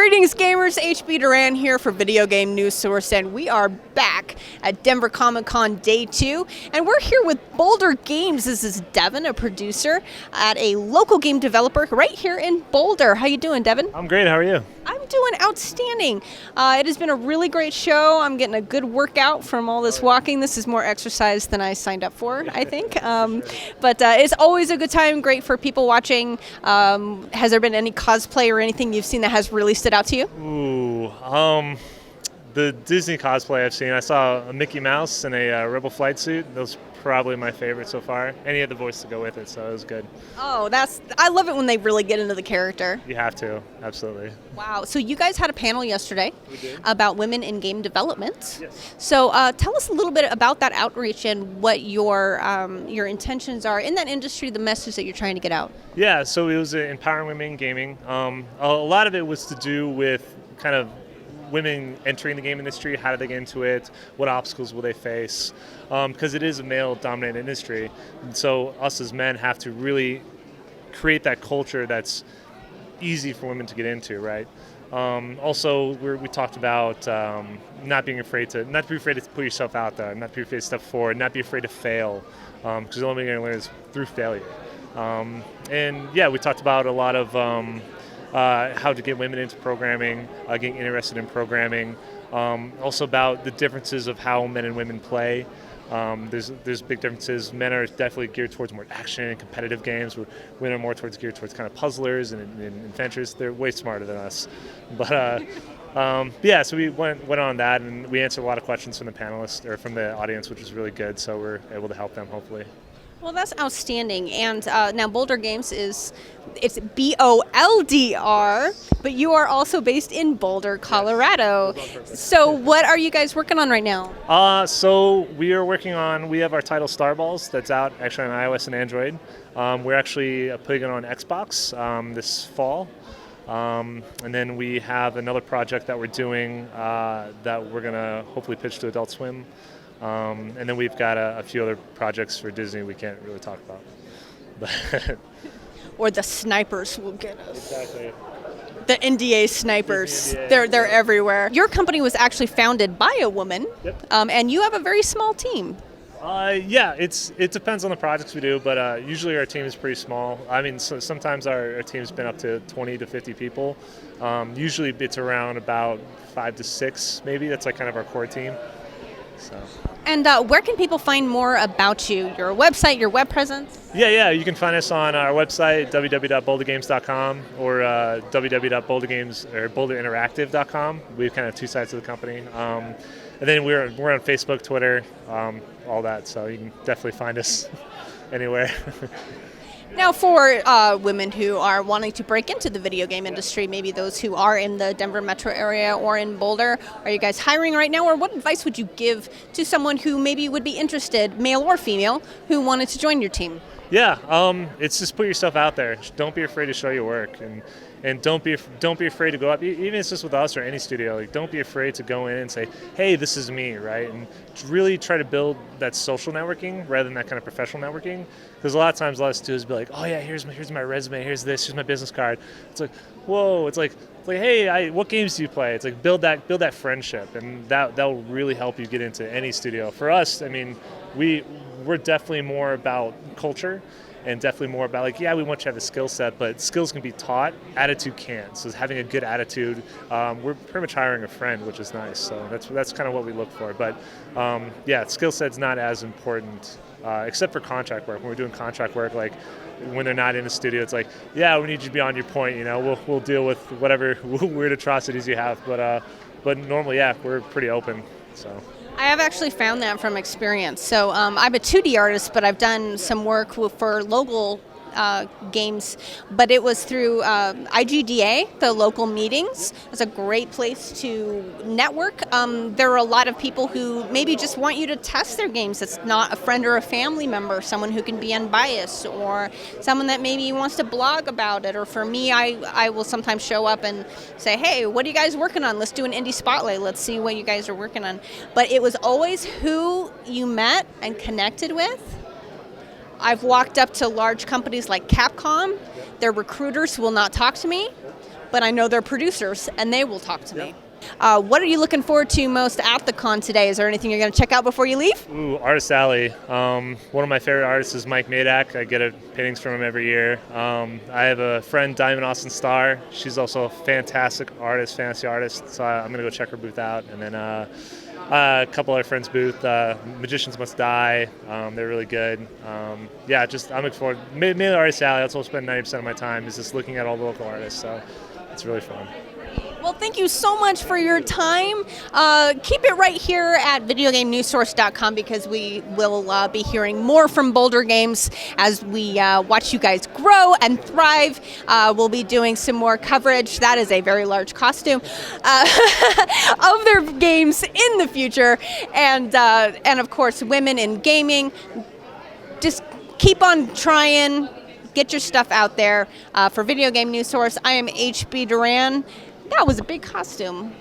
Greetings gamers, HB Duran here for Video Game News Source, and we are back at Denver Comic Con Day 2, and we're here with Boulder Games. This is Devin, a producer at a local game developer right here in Boulder. How you doing, Devin? I'm great, how are you? I'm doing outstanding. It has been a really great show. I'm getting a good workout from all this walking. This is more exercise than I signed up for, I think. But it's always a good time, great for people watching. Has there been any cosplay or anything you've seen that has really stood out to you? Ooh, the Disney cosplay I've seen. I saw a Mickey Mouse in a Rebel flight suit. That was probably my favorite so far. And he had the voice to go with it, so it was good. Oh, I love it when they really get into the character. You have to, absolutely. Wow, so you guys had a panel yesterday about women in game development. Yes. So tell us a little bit about that outreach and what your intentions are in that industry, the message that you're trying to get out. Yeah, so it was empowering women in gaming. A lot of it was to do with kind of women entering the game industry. How do they get into it? What obstacles will they face? Because it is a male-dominated industry. And so us as men have to really create that culture that's easy for women to get into, right? Also, we talked about not being afraid to put yourself out there, not be afraid to step forward, not be afraid to fail, because the only way you're going to learn is through failure. And yeah, we talked about a lot of how to get women into programming, getting interested in programming. Also about the differences of how men and women play. There's big differences. Men are definitely geared towards more action and competitive games. Women are more geared towards kind of puzzlers and adventures. They're way smarter than us. But yeah, so we went on that, and we answered a lot of questions from the panelists or from the audience, which was really good. So we're able to help them hopefully. Well, that's outstanding. And now Boulder Games it's Boldr, but you are also based in Boulder, Colorado. So what are you guys working on right now? So we have our title Starballs that's out actually on iOS and Android. We're actually putting it on Xbox this fall. And then we have another project that we're doing that we're going to hopefully pitch to Adult Swim. And then we've got a few other projects for Disney we can't really talk about. But or the snipers will get us. Exactly. The NDA snipers. NDA, they're everywhere. Your company was actually founded by a woman. Yep. And you have a very small team. Yeah, it depends on the projects we do, but usually our team is pretty small. I mean, sometimes our team's been up to 20 to 50 people. Usually it's around about 5 to 6, maybe. That's like kind of our core team. So. And where can people find more about you? Your website, your web presence? Yeah, you can find us on our website, www.bouldergames.com or www.bouldergames or boulderinteractive.com. We have kind of two sides of the company. And then we're on Facebook, Twitter, all that, so you can definitely find us anywhere. Now for women who are wanting to break into the video game industry, maybe those who are in the Denver metro area or in Boulder, are you guys hiring right now, or what advice would you give to someone who maybe would be interested, male or female, who wanted to join your team? Yeah, it's just put yourself out there. Don't be afraid to show your work, and don't be afraid to go up. Even if it's just with us or any studio, like don't be afraid to go in and say, "Hey, this is me," right? And really try to build that social networking rather than that kind of professional networking. Because a lot of times, a lot of studios be like, "Oh yeah, here's my resume, here's my business card." It's like, whoa! It's like, hey, what games do you play? It's like build that friendship, and that will really help you get into any studio. For us, I mean, we're definitely more about culture and definitely more about we want you to have the skill set, but skills can be taught, attitude can't. So having a good attitude, we're pretty much hiring a friend, which is nice. So that's kind of what we look for. But yeah, skill set's not as important, except for contract work. When we're doing contract work, like when they're not in the studio, it's like, yeah, we need you to be on your point. We'll deal with whatever weird atrocities you have. But normally, yeah, we're pretty open. So. I have actually found that from experience. So I'm a 2D artist, but I've done some work for local games, but it was through IGDA, the local meetings. It's a great place to network. There are a lot of people who maybe just want you to test their games. It's not a friend or a family member, someone who can be unbiased, or someone that maybe wants to blog about it. Or for me, I will sometimes show up and say, hey, what are you guys working on? Let's do an indie spotlight. Let's see what you guys are working on. But it was always who you met and connected with. I've walked up to large companies like Capcom. Their recruiters will not talk to me. but I know they're producers, and they will talk to me. What are you looking forward to most at the con today? Is there anything you're going to check out before you leave? Ooh, Artist Alley. One of my favorite artists is Mike Madak. I get paintings from him every year. I have a friend, Diamond Austin Starr. She's also a fantastic artist, fantasy artist. So I'm going to go check her booth out. And then a couple other friends' booth, Magicians Must Die. They're really good. I'm looking forward. Mainly Artist Alley. That's what I spend 90% of my time is just looking at all the local artists. So it's really fun. Well, thank you so much for your time. Keep it right here at videogamenewssource.com because we will be hearing more from Boulder Games as we watch you guys grow and thrive. We'll be doing some more coverage. That is a very large costume of their games in the future. And of course, women in gaming. Just keep on trying. Get your stuff out there. For Video Game News Source, I am HB Duran. That was a big costume.